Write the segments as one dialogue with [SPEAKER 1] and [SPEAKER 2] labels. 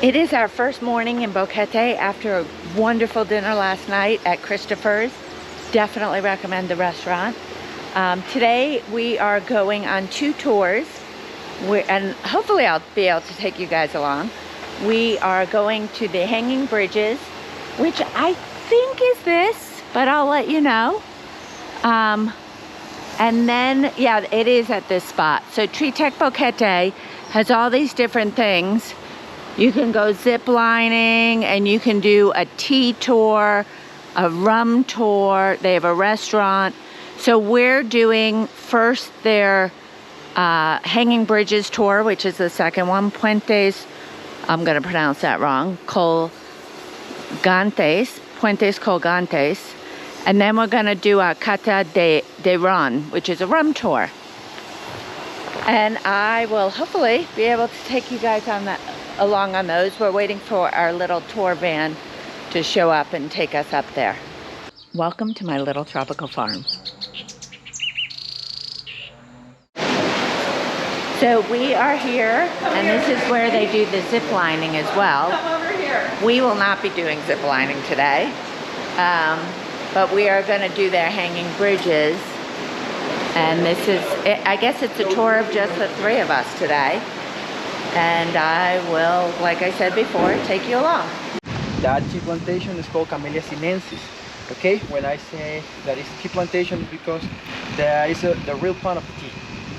[SPEAKER 1] It is our first morning in Boquete after a wonderful dinner last night at Christopher's. Definitely recommend the restaurant. Today we are going on 2 tours, and hopefully I'll be able to take you guys along. We are going to the Hanging Bridges, which I think is this, but I'll let you know. And then, yeah, it is at this spot. So Tritec Boquete has all these different things. You can go zip lining, and you can do a tea tour, a rum tour. They have a restaurant. So we're doing first their Hanging Bridges tour, which is the second one. Puentes, I'm going to pronounce that wrong, Puentes Colgantes. And then we're going to do a Cata de Ron, which is a rum tour. And I will hopefully be able to take you guys on that, along on those. We're waiting for our little tour van to show up and take us up there. Welcome to my little tropical farm. So we are here, and this is where they do the zip lining as well.
[SPEAKER 2] Come over here.
[SPEAKER 1] We will not be doing zip lining today, but we are going to do their Hanging Bridges. And this is, I guess it's a tour of just the 3 of us today. And I will, like I said before, take you along.
[SPEAKER 3] That tea plantation is called Camellia sinensis. Okay, when I say that it's tea plantation, it's because there is the real plant of tea.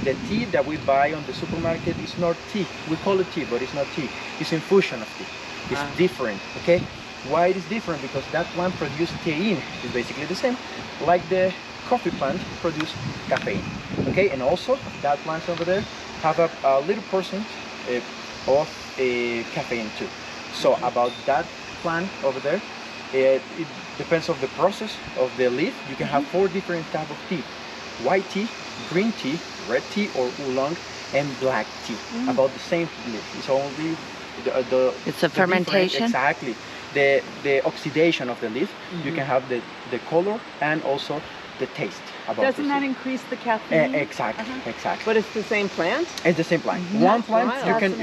[SPEAKER 3] The tea that we buy on the supermarket is not tea. We call it tea, but it's not tea. It's infusion of tea. It's different, okay? Why it is different? Because that plant produces thein. It's basically the same, like the coffee plant produce caffeine, okay? And also that plants over there have a little percent of caffeine too. So about that plant over there, it depends on the process of the leaf. You can have 4 different types of tea: white tea, green tea, red tea or oolong, and black tea. About the same leaf. It's only
[SPEAKER 1] it's a fermentation.
[SPEAKER 3] Exactly, the oxidation of the leaf. You can have the color and also the taste.
[SPEAKER 2] Doesn't that increase the caffeine?
[SPEAKER 3] Exactly, exactly.
[SPEAKER 2] But it's the same plant?
[SPEAKER 3] It's the same plant. One plant, you can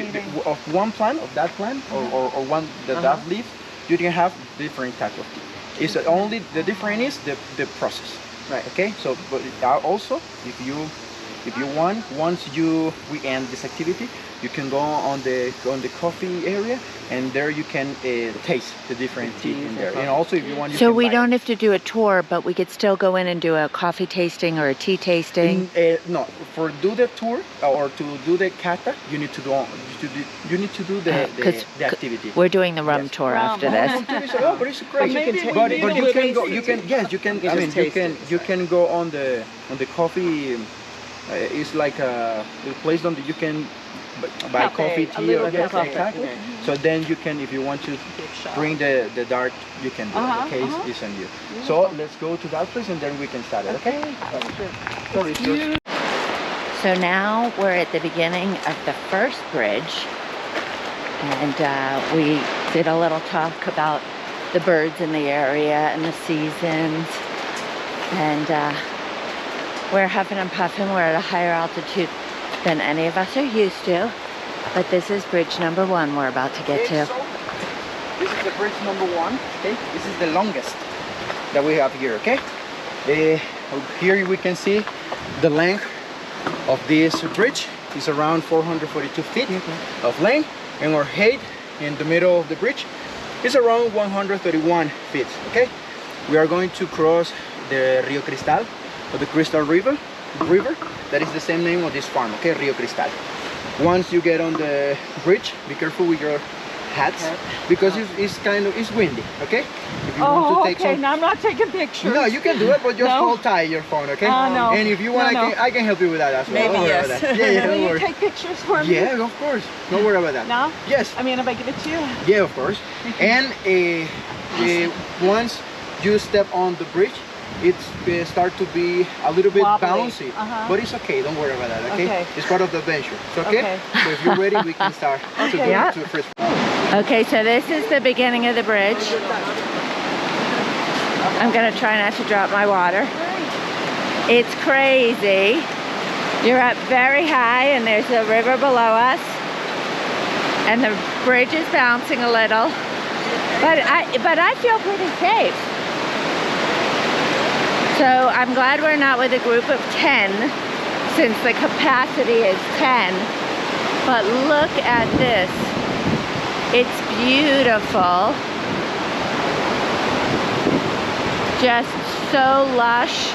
[SPEAKER 3] of that plant or one that leaf, you can have different type of tea. It's only the difference is the process.
[SPEAKER 2] Right.
[SPEAKER 3] Okay. So, but also, if you want, once we end this activity, you can go on the coffee area, and there you can taste the different tea in there. And also, if you want,
[SPEAKER 1] so we don't have to do a tour, but we could still go in and do a coffee tasting or a tea tasting.
[SPEAKER 3] No, for do the tour or to do the kata, you need to do the activity.
[SPEAKER 1] We're doing the rum tour after this.
[SPEAKER 3] Oh, but it's great. But you can go. You can. Yes, you can. I mean, you can go on the coffee. It's like a place on you can buy coffee, tea, or exactly. So then you can, if you want to bring the dark, you can do it. Okay, it's on you. So let's go to that place and then we can start it. Okay. Sorry.
[SPEAKER 1] So now we're at the beginning of the first bridge, and we did a little talk about the birds in the area and the seasons, and we're huffing and puffing. We're at a higher altitude than any of us are used to, but this is bridge number 1 we're about to get to.
[SPEAKER 3] So, this is the bridge number 1. Okay, this is the longest that we have here. Okay, here we can see the length of this bridge is around 442 feet of length, and our height in the middle of the bridge is around 131 feet. Okay, we are going to cross the Rio Cristal, or the Crystal River. That is the same name of this farm. Okay, Rio Cristal. Once you get on the bridge, be careful with your hats, because it's windy. Okay, if you want to take some.
[SPEAKER 2] Now I'm not taking pictures.
[SPEAKER 3] No, you can do it, but just hold tight your phone. Okay.
[SPEAKER 2] No.
[SPEAKER 3] And if you want, I can help you with that as well.
[SPEAKER 2] Maybe yes.
[SPEAKER 3] Yeah,
[SPEAKER 2] Will you take pictures for me?
[SPEAKER 3] Yeah, of course. Don't worry about that.
[SPEAKER 2] No?
[SPEAKER 3] Yes.
[SPEAKER 2] I mean, if I give it to you.
[SPEAKER 3] Yeah, of course. And once you step on the bridge, it's start to be a little bit
[SPEAKER 2] wobbly.
[SPEAKER 3] bouncy, but it's okay. Don't worry about that. Okay, it's part of the adventure. It's okay. So if you're ready, we can start to go to the first.
[SPEAKER 1] Okay, so this is the beginning of the bridge. I'm gonna try not to drop my water. It's crazy. You're up very high, and there's a river below us, and the bridge is bouncing a little, but I feel pretty safe. So I'm glad we're not with a group of 10, since the capacity is 10. But look at this. It's beautiful. Just so lush,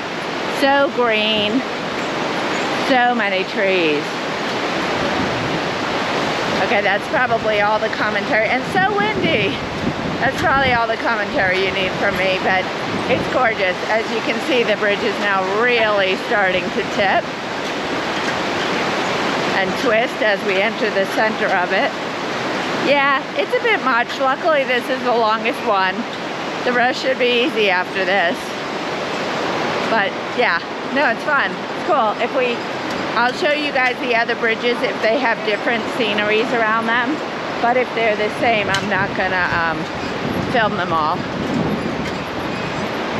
[SPEAKER 1] so green, so many trees. Okay, that's probably all the commentary, and so windy. That's probably all the commentary you need from me, but it's gorgeous. As you can see, the bridge is now really starting to tip and twist as we enter the center of it. Yeah, it's a bit much. Luckily, this is the longest one. The rest should be easy after this. But yeah, no, it's fun. It's cool. I'll show you guys the other bridges if they have different sceneries around them. But if they're the same, I'm not gonna film them all.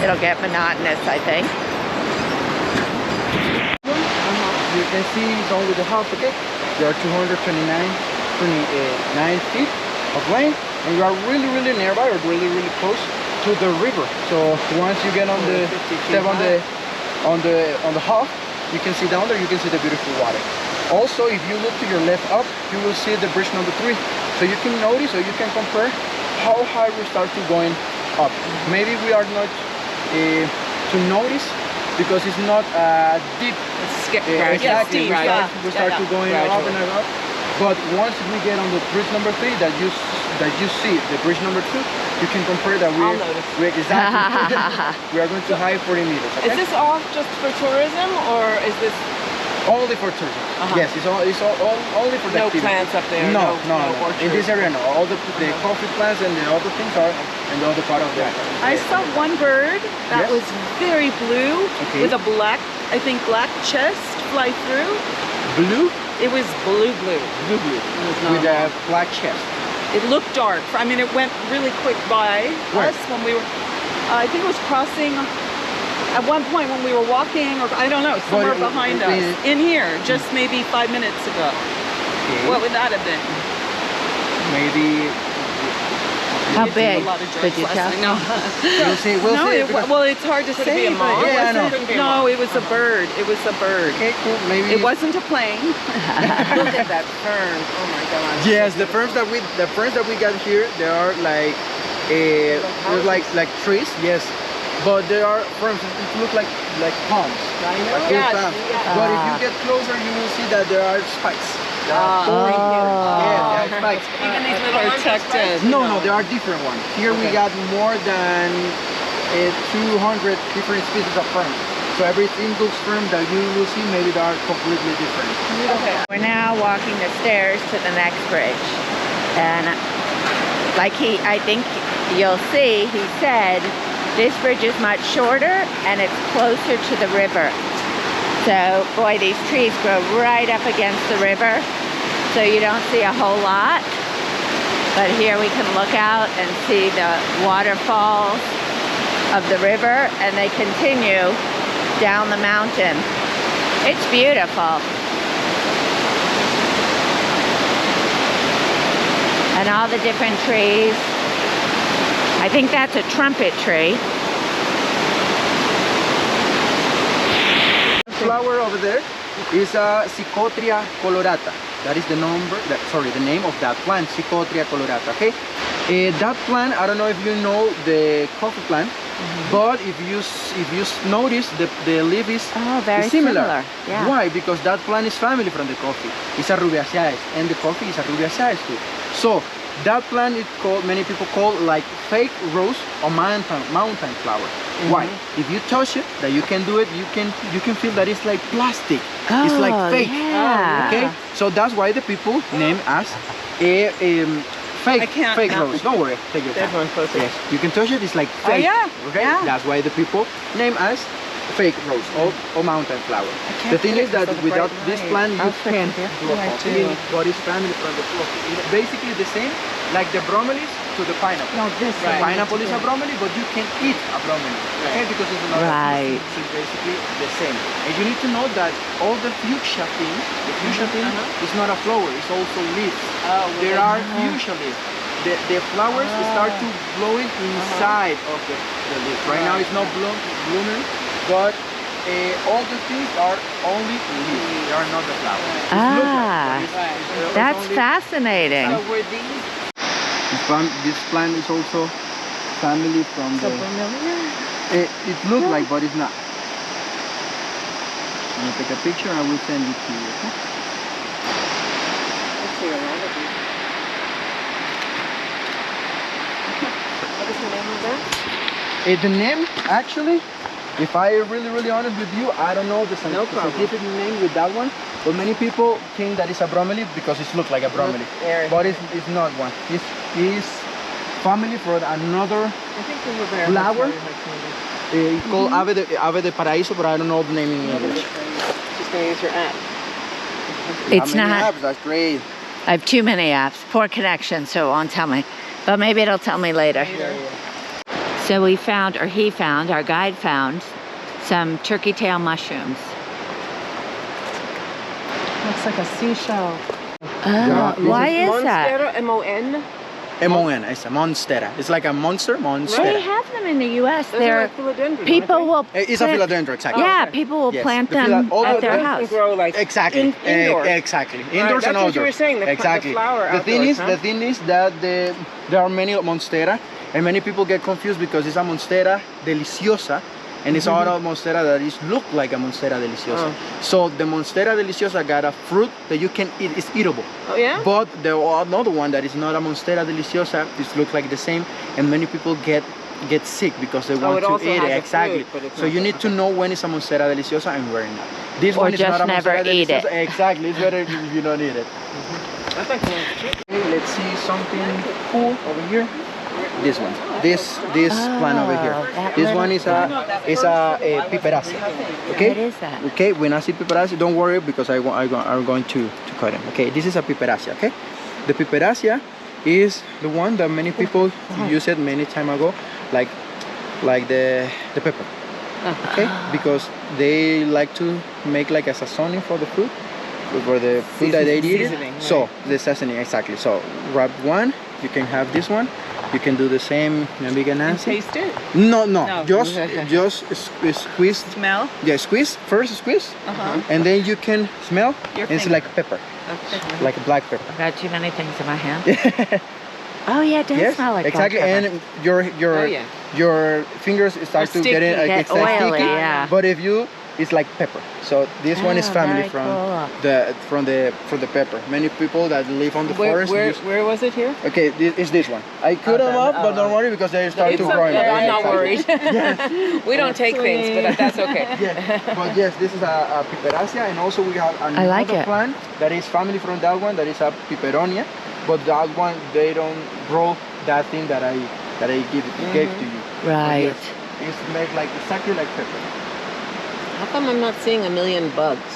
[SPEAKER 1] It'll get monotonous, I think.
[SPEAKER 3] You can see it's only the house, okay? There are 29 feet of lane, and you are really, really nearby or really, really close to the river. So once you get on the step on the half, you can see down there, you can see the beautiful water. Also, if you look to your left up, you will see the bridge number 3. So you can notice, or you can compare how high we start to going up. Maybe we are not to notice because it's not deep.
[SPEAKER 2] Exactly.
[SPEAKER 3] We start to going up and up. But once we get on the bridge number 3, that you see the bridge number 2, you can compare that we're exactly we are going to high 40 meters. Okay?
[SPEAKER 2] Is this all just for tourism, or is this
[SPEAKER 3] only for tourism? Yes, it's only for the
[SPEAKER 2] no
[SPEAKER 3] activity.
[SPEAKER 2] plants up there?
[SPEAKER 3] No.
[SPEAKER 2] orchards.
[SPEAKER 3] In this area, no. All the coffee plants and the other things are in the other part of the
[SPEAKER 2] I saw one bird that
[SPEAKER 3] Yes.
[SPEAKER 2] was very blue
[SPEAKER 3] Okay.
[SPEAKER 2] with a black, I think black chest fly through.
[SPEAKER 3] blue,
[SPEAKER 2] It was blue.
[SPEAKER 3] with a black chest.
[SPEAKER 2] It looked dark. I mean, it went really quick by
[SPEAKER 3] Where?
[SPEAKER 2] us when we were, I think it was crossing at one point when we were walking, or I don't know, somewhere behind us. In here, just maybe 5 minutes ago.
[SPEAKER 3] Okay.
[SPEAKER 2] What would that have been?
[SPEAKER 3] Maybe
[SPEAKER 1] How
[SPEAKER 2] We did
[SPEAKER 1] big?
[SPEAKER 2] a lot of
[SPEAKER 1] Could
[SPEAKER 2] drugs
[SPEAKER 1] you
[SPEAKER 2] last
[SPEAKER 1] tell?
[SPEAKER 2] night. No.
[SPEAKER 3] we'll see. We'll
[SPEAKER 2] No,
[SPEAKER 3] see.
[SPEAKER 2] well, it's hard to
[SPEAKER 4] Could it be
[SPEAKER 2] say,
[SPEAKER 4] a moth?
[SPEAKER 2] but it
[SPEAKER 3] Yeah, I know.
[SPEAKER 2] wasn't. No, it was a bird. It was a bird.
[SPEAKER 3] Okay, cool. Maybe
[SPEAKER 2] It wasn't a plane.
[SPEAKER 4] Look at that fern. Oh my gosh.
[SPEAKER 3] Yes, the ferns that we got here, they are like like trees. Yes, but they are ferns. It look like palms.
[SPEAKER 4] I know.
[SPEAKER 3] Like real
[SPEAKER 4] Yes,
[SPEAKER 3] palms.
[SPEAKER 4] yes.
[SPEAKER 3] But if you get closer, you will see that there are spikes. There are
[SPEAKER 1] Oh.
[SPEAKER 3] yeah, there are spikes.
[SPEAKER 4] Even these little ones are
[SPEAKER 2] Protected.
[SPEAKER 4] spiked?
[SPEAKER 3] No, there are different ones. Here we got more than 200 different species of ferns. So every single fern that you will see, maybe they are completely different.
[SPEAKER 2] Okay.
[SPEAKER 1] We're now walking the stairs to the next bridge. And like I think you'll see, he said, this bridge is much shorter and it's closer to the river. So, boy, these trees grow right up against the river, so you don't see a whole lot. But here we can look out and see the waterfalls of the river, and they continue down the mountain. It's beautiful. And all the different trees. I think that's a trumpet tree.
[SPEAKER 3] Flower over there is a Psychotria colorata. That is the name of that plant, Psychotria colorata. Okay, that plant, I don't know if you know the coffee plant, but if you notice the leaf is
[SPEAKER 1] very
[SPEAKER 3] similar.
[SPEAKER 1] Yeah.
[SPEAKER 3] Why? Because that plant is family from the coffee. It's a rubiaceae, and the coffee is a rubiaceae too. So that plant is called, many people call like fake rose or mountain flower. Why? If you touch it, that you can do it, you can feel that it's like plastic. It's like fake.
[SPEAKER 1] Yeah.
[SPEAKER 3] Okay, so that's why the people name as a fake rose. Don't worry, take your time.
[SPEAKER 2] Everyone closer.
[SPEAKER 3] Yes, you can touch it. It's like fake.
[SPEAKER 2] yeah,
[SPEAKER 3] Okay,
[SPEAKER 2] yeah.
[SPEAKER 3] that's why the people name as fake rose or mountain flower. The thing is that without this plant, you can't do a coffee. But it's family from the coffee. It's basically the same like the bromelis to the pineapple.
[SPEAKER 2] No, this
[SPEAKER 4] Right.
[SPEAKER 2] one.
[SPEAKER 3] Pineapple is a bromely, but you can eat a bromely, okay? Because it's not
[SPEAKER 1] Right.
[SPEAKER 3] it's basically the same. And you need to know that all the fuchsia thing, is not a flower, it's also leaves.
[SPEAKER 4] Oh,
[SPEAKER 3] There are fuchsia leaves. The flowers start to blowing inside of the leaf. Right now it's not blooming, but all the things are only leaves. They are not the flowers. It looks like, but it's
[SPEAKER 1] That's
[SPEAKER 3] only-
[SPEAKER 1] fascinating.
[SPEAKER 4] So were these?
[SPEAKER 3] This plant is also family from the. It looks like, but it's not. I'm gonna take a picture. I will send it to you. Okay?
[SPEAKER 4] Let's see a lot of these. What is the name of that?
[SPEAKER 3] The name, actually, if I really honest with you, I don't know the
[SPEAKER 4] No problem.
[SPEAKER 3] scientific name with that one. But many people think that it's a bromely because it looks like a bromely,
[SPEAKER 4] Eric.
[SPEAKER 3] but it's not one. It's family for another.
[SPEAKER 4] I think we were there.
[SPEAKER 3] Flower? It's called Ave de Paraíso, but I don't know the name in English.
[SPEAKER 4] Just gonna use your app.
[SPEAKER 1] It's
[SPEAKER 3] How many
[SPEAKER 1] not.
[SPEAKER 3] apps? That's great.
[SPEAKER 1] I have too many apps. Poor connection, so it won't tell me. But maybe it'll tell me later. So we found, or he found, our guide found, some turkey tail mushrooms.
[SPEAKER 2] Looks like a seashell.
[SPEAKER 1] Oh, why is that?
[SPEAKER 4] Monstera, M-O-N?
[SPEAKER 3] M-O-N, it's a monstera. It's like a monster,
[SPEAKER 1] They
[SPEAKER 3] monstera.
[SPEAKER 1] have them in the U.S.
[SPEAKER 4] Those are
[SPEAKER 1] They're
[SPEAKER 4] like philodendron,
[SPEAKER 1] people
[SPEAKER 4] aren't
[SPEAKER 1] will.
[SPEAKER 3] It's a
[SPEAKER 1] plant-
[SPEAKER 3] philodendron, exactly.
[SPEAKER 1] Yeah,
[SPEAKER 4] okay.
[SPEAKER 1] people will
[SPEAKER 3] Yes,
[SPEAKER 1] plant
[SPEAKER 3] the
[SPEAKER 1] them
[SPEAKER 3] all
[SPEAKER 1] at
[SPEAKER 3] of
[SPEAKER 1] their
[SPEAKER 3] them
[SPEAKER 4] they?
[SPEAKER 1] house.
[SPEAKER 4] They grow like
[SPEAKER 3] Exactly.
[SPEAKER 4] indoors.
[SPEAKER 3] Exactly. Indoors
[SPEAKER 4] that's
[SPEAKER 3] and
[SPEAKER 4] what you
[SPEAKER 3] outdoors.
[SPEAKER 4] were saying, the
[SPEAKER 3] exactly.
[SPEAKER 4] flower
[SPEAKER 3] the thing
[SPEAKER 4] outdoors,
[SPEAKER 3] is, the thing is that there are many monstera, and many people get confused because it's a monstera deliciosa, and it's other monstera that is look like a monstera deliciosa. So the monstera deliciosa got a fruit that you can eat. It's eatable.
[SPEAKER 4] Oh yeah?
[SPEAKER 3] But the another one that is not a monstera deliciosa, it looks like the same, and many people get sick because they want
[SPEAKER 4] it
[SPEAKER 3] to
[SPEAKER 4] also
[SPEAKER 3] eat
[SPEAKER 4] has
[SPEAKER 3] it.
[SPEAKER 4] a
[SPEAKER 3] Exactly.
[SPEAKER 4] fruit, but it's
[SPEAKER 3] So
[SPEAKER 4] not
[SPEAKER 3] you
[SPEAKER 4] the-
[SPEAKER 3] need to know when it's a monstera deliciosa and where not. This
[SPEAKER 1] Or
[SPEAKER 3] one is not
[SPEAKER 1] just
[SPEAKER 3] a
[SPEAKER 1] never
[SPEAKER 3] monstera
[SPEAKER 1] eat it.
[SPEAKER 3] deliciosa. Exactly. It's better if you don't eat it.
[SPEAKER 4] That's like
[SPEAKER 3] Okay, let's see something cool over here. This one. This plant over here.
[SPEAKER 1] that
[SPEAKER 3] This
[SPEAKER 1] little
[SPEAKER 3] one is a piperacea. Okay.
[SPEAKER 1] What is that?
[SPEAKER 3] Okay, when I see piperacea, don't worry because I'm going to cut them. Okay, this is a piperacea. Okay, the piperacea is the one that many people use it many time ago, like the pepper. Okay, because they like to make like a seasoning for the food, for the food that they eat.
[SPEAKER 4] Seasoning, right.
[SPEAKER 3] So the seasoning, exactly. So grab one. You can have this one. You can do the same. Maybe Nancy.
[SPEAKER 2] Taste it.
[SPEAKER 3] No,
[SPEAKER 2] No.
[SPEAKER 3] just squeeze.
[SPEAKER 2] Smell.
[SPEAKER 3] Yeah, squeeze first, and then you can smell.
[SPEAKER 2] Your
[SPEAKER 3] And it's
[SPEAKER 2] finger.
[SPEAKER 3] like pepper, like a black pepper.
[SPEAKER 1] I've got too many things in my hand. Oh yeah, it does
[SPEAKER 3] Yes,
[SPEAKER 1] smell like
[SPEAKER 3] exactly.
[SPEAKER 1] black pepper.
[SPEAKER 3] And your fingers start to get it,
[SPEAKER 1] Get
[SPEAKER 3] it's like
[SPEAKER 1] oily,
[SPEAKER 3] sticky.
[SPEAKER 1] yeah.
[SPEAKER 3] But if you, it's like pepper. So this one is
[SPEAKER 1] Oh,
[SPEAKER 3] family
[SPEAKER 1] very
[SPEAKER 3] from
[SPEAKER 1] cool.
[SPEAKER 3] the pepper. Many people that live on the forest. use-
[SPEAKER 4] where was it here?
[SPEAKER 3] Okay, it's this one. I cut them up, but don't worry because they start
[SPEAKER 4] It's
[SPEAKER 3] to grow.
[SPEAKER 4] okay, I'm not
[SPEAKER 3] Exactly.
[SPEAKER 4] worried. We don't take things, but that's okay.
[SPEAKER 3] Yes, but yes, this is a piperacea, and also we have another
[SPEAKER 1] like it.
[SPEAKER 3] plant that is family from that one. That is a piperonia, but that one they don't grow that thing that I gave to you. But
[SPEAKER 1] Right.
[SPEAKER 3] yes, it's made like exactly like pepper.
[SPEAKER 4] How come I'm not seeing a million bugs?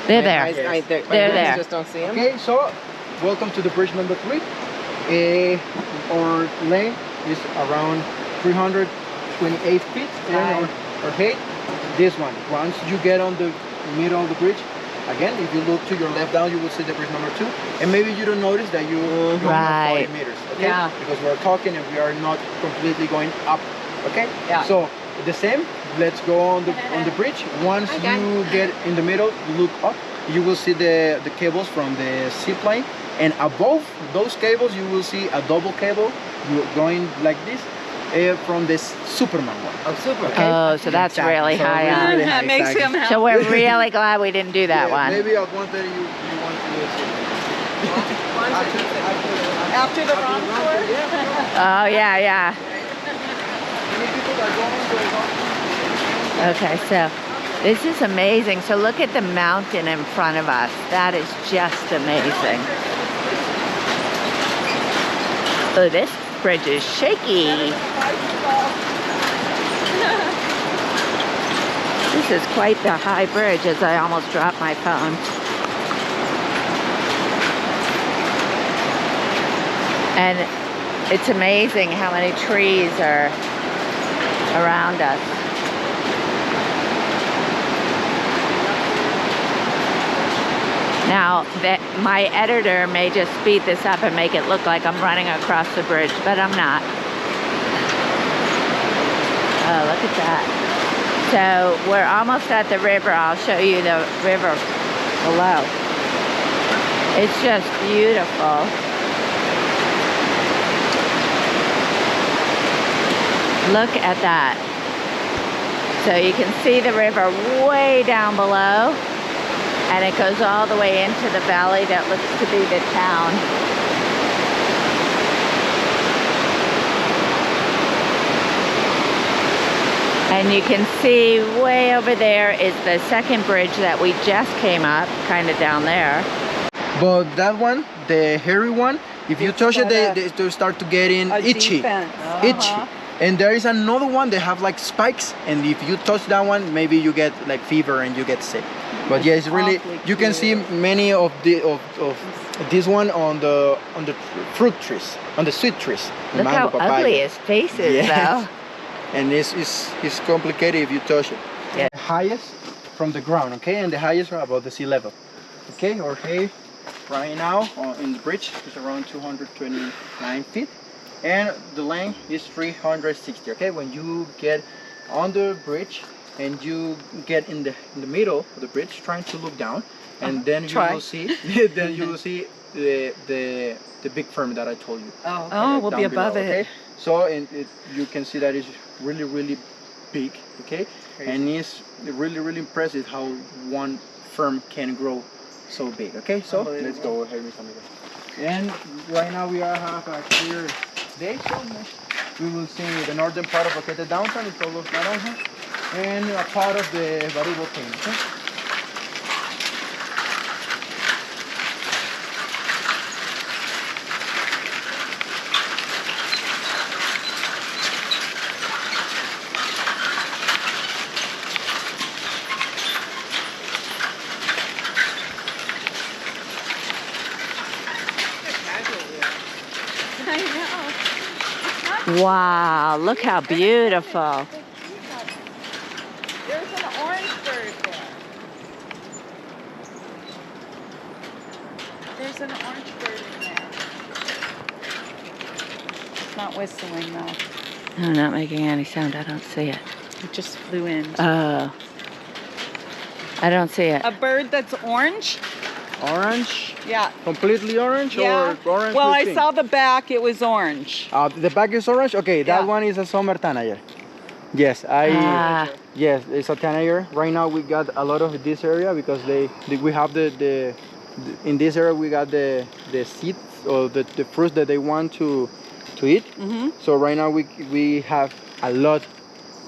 [SPEAKER 1] They're
[SPEAKER 4] My
[SPEAKER 1] there.
[SPEAKER 4] eyes-
[SPEAKER 3] Yes.
[SPEAKER 4] they're
[SPEAKER 1] They're
[SPEAKER 4] my eyes
[SPEAKER 1] there.
[SPEAKER 4] just don't see them.
[SPEAKER 3] Okay, so welcome to the bridge number 3. Our length is around 328 feet or height. This one, once you get on the middle of the bridge, again, if you look to your left down, you will see the bridge number 2, and maybe you don't notice that you go
[SPEAKER 1] Right.
[SPEAKER 3] 40 meters. Okay,
[SPEAKER 2] Yeah.
[SPEAKER 3] because we're talking and we are not completely going up. Okay,
[SPEAKER 2] Yeah.
[SPEAKER 3] So the same. Let's go on the bridge. Once you get in the middle, look up. You will see the cables from the zip line, and above those cables, you will see a double cable going like this from the Superman one.
[SPEAKER 4] Oh, super.
[SPEAKER 3] Okay.
[SPEAKER 1] Oh, so that's
[SPEAKER 3] Exactly.
[SPEAKER 1] really
[SPEAKER 3] So
[SPEAKER 1] high
[SPEAKER 3] really,
[SPEAKER 1] up.
[SPEAKER 3] really high,
[SPEAKER 2] That makes
[SPEAKER 3] exactly.
[SPEAKER 2] him happy.
[SPEAKER 1] So we're really glad we didn't do that
[SPEAKER 3] Yeah,
[SPEAKER 1] one.
[SPEAKER 3] Maybe at 1:30 you want to do it.
[SPEAKER 2] After the wrong tour.
[SPEAKER 1] Oh yeah, yeah.
[SPEAKER 3] Many people that go on the
[SPEAKER 1] Okay, so this is amazing. So look at the mountain in front of us. That is just amazing. Oh, this bridge is shaky. This is quite the high bridge as I almost dropped my phone. And It's amazing how many trees are around us. Now, my editor may just speed this up and make it look like I'm running across the bridge, but I'm not. Oh, look at that. So we're almost at the river. I'll show you the river below. It's just beautiful. Look at that. So you can see the river way down below, and it goes all the way into the valley that looks to be the town. And you can see way over there is the second bridge that we just came up, kind of down there.
[SPEAKER 3] But that one, the hairy one, if you touch it, they start to get itchy. Itchy. And there is another one, they have like spikes, and if you touch that one, maybe you get like fever and you get sick. But yeah, it's really, you can see many of this one on the fruit trees, on the sweet trees.
[SPEAKER 1] Look how ugly his face is, though.
[SPEAKER 3] And it's complicated if you touch it.
[SPEAKER 1] Yeah.
[SPEAKER 3] The highest from the ground, okay, and the highest are above the sea level. Okay, our hay right now in the bridge is around 229 feet. And the length is 360. Okay, when you get on the bridge and you get in the middle of the bridge, trying to look down, and then you will see the big firm that I told you.
[SPEAKER 2] Oh, we'll be above
[SPEAKER 3] below,
[SPEAKER 2] it.
[SPEAKER 3] Okay? So you can see that it's really big. Okay, and it's really impressive how one firm can grow so big. Okay, so let's go ahead, Miss Amiga. And right now we have a clear day, so we will see the northern part of Boquete downtown, it's all of Naranja, and a part of the Baribo Plain. Okay?
[SPEAKER 1] Wow, look how beautiful.
[SPEAKER 2] There's an orange bird there. There's an orange bird in there. It's not whistling though.
[SPEAKER 1] No, not making any sound. I don't see it.
[SPEAKER 2] It just flew in.
[SPEAKER 1] Oh. I don't see it.
[SPEAKER 2] A bird that's orange?
[SPEAKER 3] Orange?
[SPEAKER 2] Yeah.
[SPEAKER 3] Completely orange or orange?
[SPEAKER 2] Well,
[SPEAKER 3] with
[SPEAKER 2] I
[SPEAKER 3] pink?
[SPEAKER 2] saw the back, it was orange.
[SPEAKER 3] The back is orange? Okay, that one is a summer tanager. Yes, yes, it's a tanager. Right now we got a lot of this area because we have the in this area we got the seeds or the fruits that they want to eat. So right now we have a lot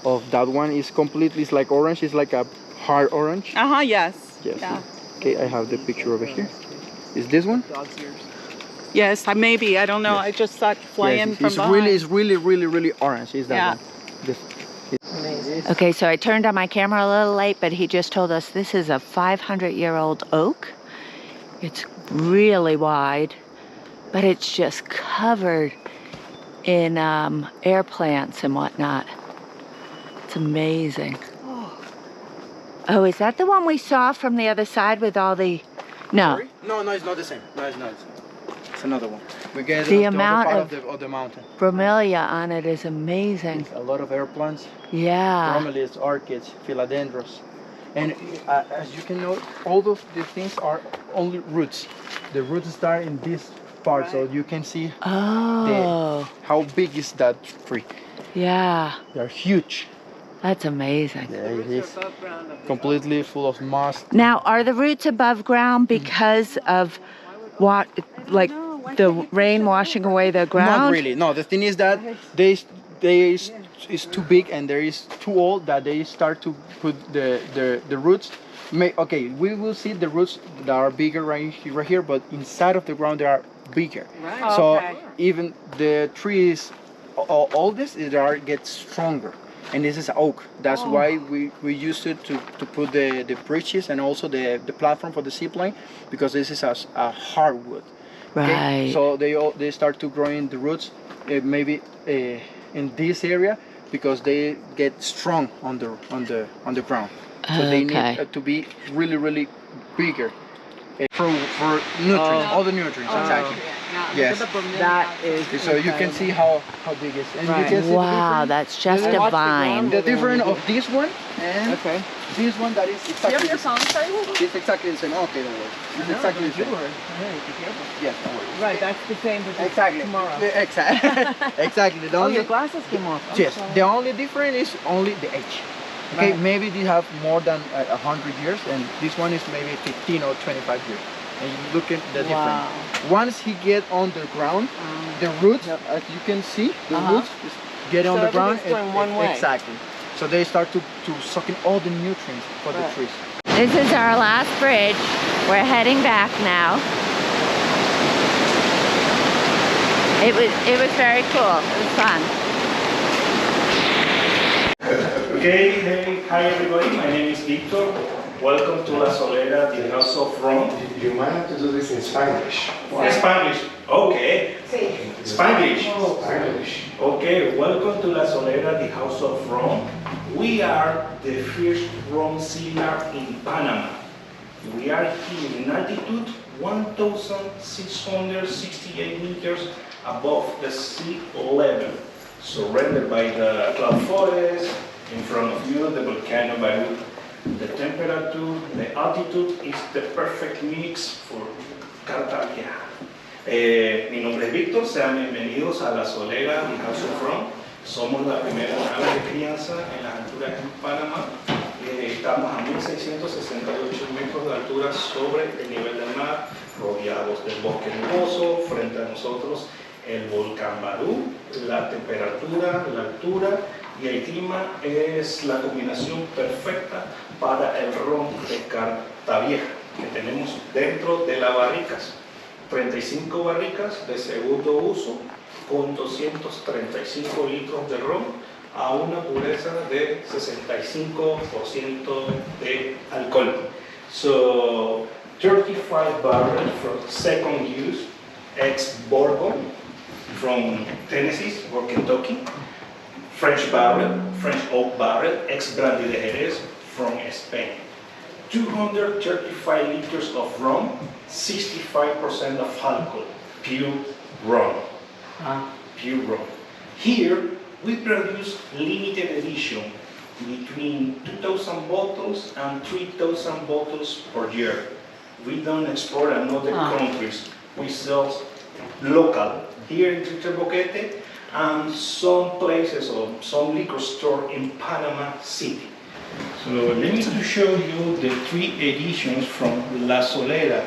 [SPEAKER 3] of that one. It's completely, it's like orange. It's like a hard orange.
[SPEAKER 2] Yes.
[SPEAKER 3] Yes.
[SPEAKER 2] Yeah.
[SPEAKER 3] Okay, I have the picture over here. Is this one?
[SPEAKER 2] Yes, maybe. I don't know.
[SPEAKER 3] Yes.
[SPEAKER 2] I just saw it fly in from behind.
[SPEAKER 3] It's really orange. Is that one? This.
[SPEAKER 1] Okay, so I turned on my camera a little late, but he just told us this is a 500-year-old oak. It's really wide, but it's just covered in air plants and whatnot. It's amazing. Oh, is that the one we saw from the other side with all the... No.
[SPEAKER 3] Sorry? No, it's not the same. No, it's not the same. It's another one. We get
[SPEAKER 1] the
[SPEAKER 3] the
[SPEAKER 1] amount
[SPEAKER 3] other part of the mountain.
[SPEAKER 1] Bromelia on it is amazing.
[SPEAKER 3] It's a lot of air plants.
[SPEAKER 1] Yeah.
[SPEAKER 3] Bromeliads, orchids, philodendrons. And as you can note, all of these things are only roots. The roots start in this part, so you can see how big is that tree.
[SPEAKER 1] Yeah.
[SPEAKER 3] They're huge.
[SPEAKER 1] That's amazing.
[SPEAKER 3] Yeah, it is completely full of moss.
[SPEAKER 1] Now, are the roots above ground because of what, like the rain washing away the ground?
[SPEAKER 3] Not really. No, the thing is that they is too big and there is too old that they start to put the roots. Okay, we will see the roots that are bigger right here, but inside of the ground they are bigger.
[SPEAKER 2] Right.
[SPEAKER 3] So even the trees, all this get stronger. And this is oak. That's why we used it to put the bridges and also the platform for the seaplane, because this is a hardwood.
[SPEAKER 1] Right.
[SPEAKER 3] So they start to growing the roots, maybe in this area, because they get strong on the ground. So they need to be really bigger for nutrients, all the nutrients. Exactly. Yes.
[SPEAKER 2] That is.
[SPEAKER 3] So you can see how big it is. And
[SPEAKER 2] Right.
[SPEAKER 3] you can see
[SPEAKER 1] Wow, that's just divine.
[SPEAKER 3] the difference of this one and
[SPEAKER 2] Okay.
[SPEAKER 3] this one that is
[SPEAKER 2] Do you
[SPEAKER 3] exactly
[SPEAKER 2] have your
[SPEAKER 3] the same.
[SPEAKER 2] phone, sorry?
[SPEAKER 3] It's exactly the same. Okay, don't worry. It's exactly the same. Yes, don't worry.
[SPEAKER 2] Right, that's the same for
[SPEAKER 3] Exactly.
[SPEAKER 2] tomorrow.
[SPEAKER 3] Exactly. Exactly. The
[SPEAKER 2] Oh,
[SPEAKER 3] only,
[SPEAKER 2] your glasses came off. I'm
[SPEAKER 3] yes.
[SPEAKER 2] sorry.
[SPEAKER 3] The only difference is only the age. Okay,
[SPEAKER 2] Right.
[SPEAKER 3] maybe they have more than 100 years, and this one is maybe 15 or 25 years. And you look at the difference. Once he get on the ground, the roots, as you can see, the roots is get on
[SPEAKER 2] So
[SPEAKER 3] the ground.
[SPEAKER 2] everything's going one way.
[SPEAKER 3] Exactly. So they start to suck in all the nutrients for the trees.
[SPEAKER 1] This is our last bridge. We're heading back now. It was very cool. It was fun.
[SPEAKER 5] Okay, hey, hi everybody, my name is Victor. Welcome to La Solera, the House of Rum.
[SPEAKER 6] You might have to do this in Spanish.
[SPEAKER 5] Spanish, okay. Spanish.
[SPEAKER 6] Spanish.
[SPEAKER 5] Okay, welcome to La Solera, the House of Rum. We are the first rum cellar in Panama. We are here in altitude 1,668 meters above the sea level, surrounded by the cloud forest. In front of you, the volcano Barú. The temperature, the altitude is the perfect mix for Carta Vieja. Mi nombre es Víctor, sean bienvenidos a La Solera, mi House of Rum. Somos la primera nave de crianza en las alturas en Panamá. Estamos a 1.668 metros de altura sobre el nivel del mar, rodeados del bosque nuboso, frente a nosotros el volcán Barú, la temperatura, la altura y el clima es la combinación perfecta para el ron de Carta Vieja que tenemos dentro de las barricas. 35 barricas de segundo uso con 235 litros de ron a una pureza de 65% de alcohol. So 35 barrels for second use, ex-bourbon from Tennessee or Kentucky. French barrel, French oak barrel, ex-brandy de Jerez from Spain. 235 liters of rum, 65% of alcohol, pure rum. Pure rum. Here, we produce limited edition between 2,000 bottles and 3,000 bottles per year. We don't export another countries. We sell local here in Boquete and some places or some liquor store in Panama City. So let me to show you the 3 editions from La Solera,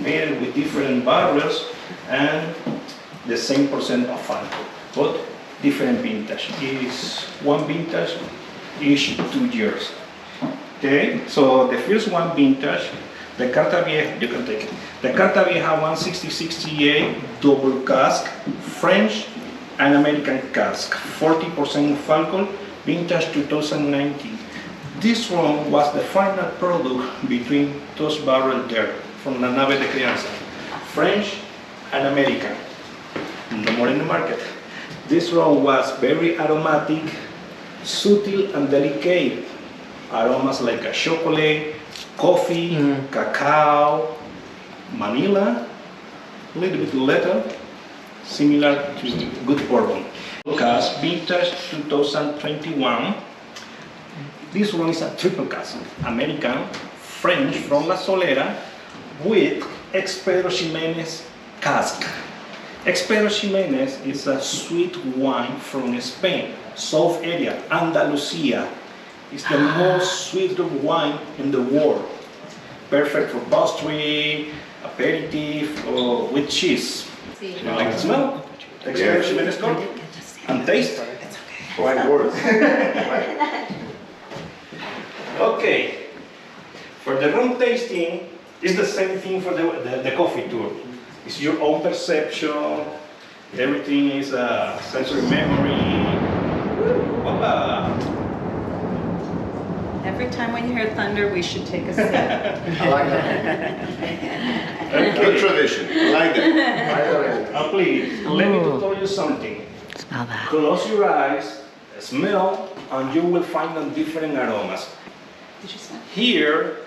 [SPEAKER 5] made with different barrels and the same percent of alcohol, but different vintage. Is one vintage each 2 years. Okay, so the first one vintage, the Carta Vieja, you can take it. The Carta Vieja 16068 double cask, French and American cask, 40% of alcohol, vintage 2019. This one was the final product between those barrels there, from La Nave de Crianza, French and American, no more in the market. This one was very aromatic, subtle and delicate, aromas like a chocolate, coffee, cacao, vanilla, a little bit leather, similar to good bourbon. Cask vintage 2021. This one is a triple cask, American, French from La Solera, with Ex-Pedro Ximénez cask. Ex-Pedro Ximénez is a sweet wine from Spain, South area, Andalusia. It's the most sweet wine in the world. Perfect for pastry, aperitif, or with cheese. You like the smell? Ex-Pedro Ximénez cork? And taste?
[SPEAKER 6] Fine words.
[SPEAKER 5] Okay. For the rum tasting, it's the same thing for the coffee tour. It's your own perception. Everything is a sensory memory. Voila.
[SPEAKER 2] Every time when you hear thunder, we should take a sip.
[SPEAKER 3] I like that.
[SPEAKER 6] Good tradition. I like that.
[SPEAKER 5] Please, let me to tell you something.
[SPEAKER 1] Smell that.
[SPEAKER 5] Close your eyes, smell, and you will find them different aromas.
[SPEAKER 2] Did you smell?
[SPEAKER 5] Here,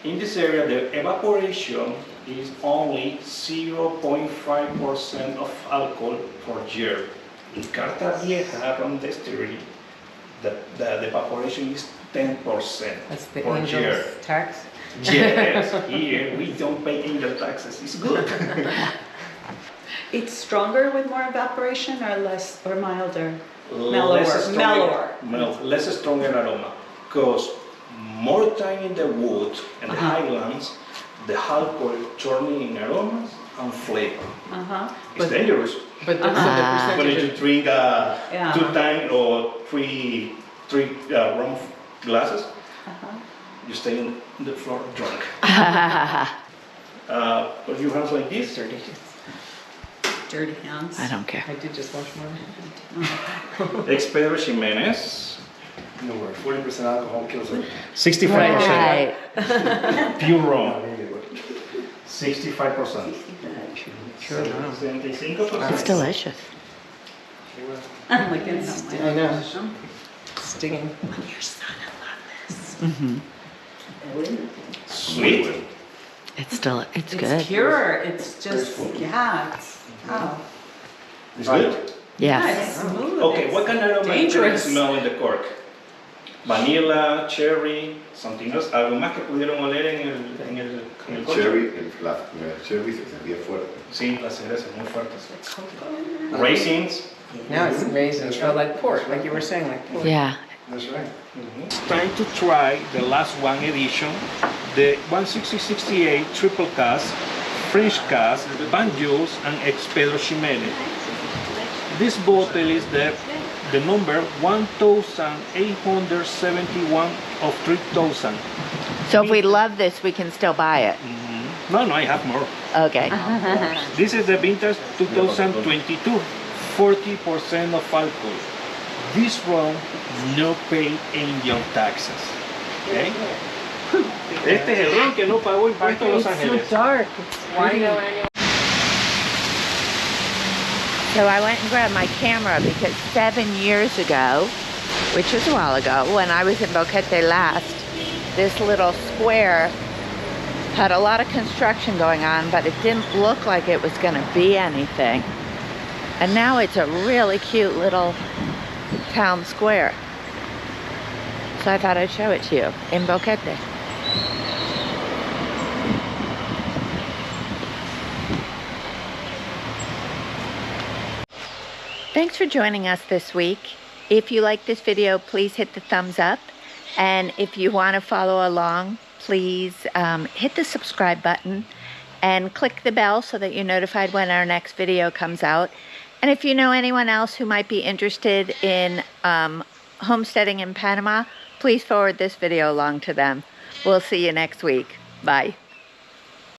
[SPEAKER 5] in this area, the evaporation is only 0.5% of alcohol per year. In Carta Vieja from distillery, the evaporation is 10%
[SPEAKER 4] That's the
[SPEAKER 5] per year.
[SPEAKER 4] angel's tax.
[SPEAKER 5] Yes, here we don't pay angel taxes. It's good.
[SPEAKER 2] It's stronger with more evaporation or less or milder? Mellower.
[SPEAKER 5] Less stronger aroma. Because more time in the wood and the highlands, the alcohol turning in aromas and flavor. It's dangerous.
[SPEAKER 4] But the, so the
[SPEAKER 5] When
[SPEAKER 4] percentage
[SPEAKER 5] you
[SPEAKER 4] of,
[SPEAKER 5] drink 2 times or three rum glasses, you stay on the floor drunk. Put your hands like this.
[SPEAKER 2] Dirty hands.
[SPEAKER 1] I don't care.
[SPEAKER 4] I did just wash mine.
[SPEAKER 5] Pedro Ximenez.
[SPEAKER 6] No worry. 40% alcohol kills everything.
[SPEAKER 5] 65%.
[SPEAKER 1] Right.
[SPEAKER 5] Pure rum. 65%.
[SPEAKER 4] Sure, no.
[SPEAKER 5] 75%.
[SPEAKER 1] It's delicious.
[SPEAKER 2] Like it's
[SPEAKER 4] I know. Stinging.
[SPEAKER 2] Your son, I love this.
[SPEAKER 5] Sweet.
[SPEAKER 1] It's good.
[SPEAKER 2] It's pure. It's just, yeah, it's, wow.
[SPEAKER 5] It's good.
[SPEAKER 2] Yeah,
[SPEAKER 1] Yes.
[SPEAKER 2] it's smooth.
[SPEAKER 5] Okay,
[SPEAKER 2] It's
[SPEAKER 5] what kind of aroma can you
[SPEAKER 2] dangerous.
[SPEAKER 5] smell in the cork? Vanilla, cherry, something else. ¿Algo más que pudieron oler en el cork?
[SPEAKER 6] La cherry se sentía fuerte.
[SPEAKER 5] Sí, las cerezas muy fuertes. Raisins.
[SPEAKER 4] Now it's amazing. Oh, like port, like you were saying, like port.
[SPEAKER 1] Yeah.
[SPEAKER 6] That's right.
[SPEAKER 5] It's time to try the last one edition, the 16068 triple cask, French cask, Banjos, and ex Pedro Ximenez. This bottle is the number 1871 of 3000.
[SPEAKER 1] So if we love this, we can still buy it.
[SPEAKER 5] No, I have more.
[SPEAKER 1] Okay.
[SPEAKER 5] This is the vintage 2022, 40% of alcohol. This rum no pay angel taxes. Okay? Este es el ron que no pagó impuestos a Los Ángeles.
[SPEAKER 4] dark. Why no
[SPEAKER 1] So I went and grabbed my camera because 7 years ago, which was a while ago, when I was in Boquete last, this little square had a lot of construction going on, but it didn't look like it was going to be anything. And now it's a really cute little town square. So I thought I'd show it to you in Boquete. Thanks for joining us this week. If you like this video, please hit the thumbs up. And if you want to follow along, please hit the subscribe button and click the bell so that you're notified when our next video comes out. And if you know anyone else who might be interested in homesteading in Panama, please forward this video along to them. We'll see you next week. Bye.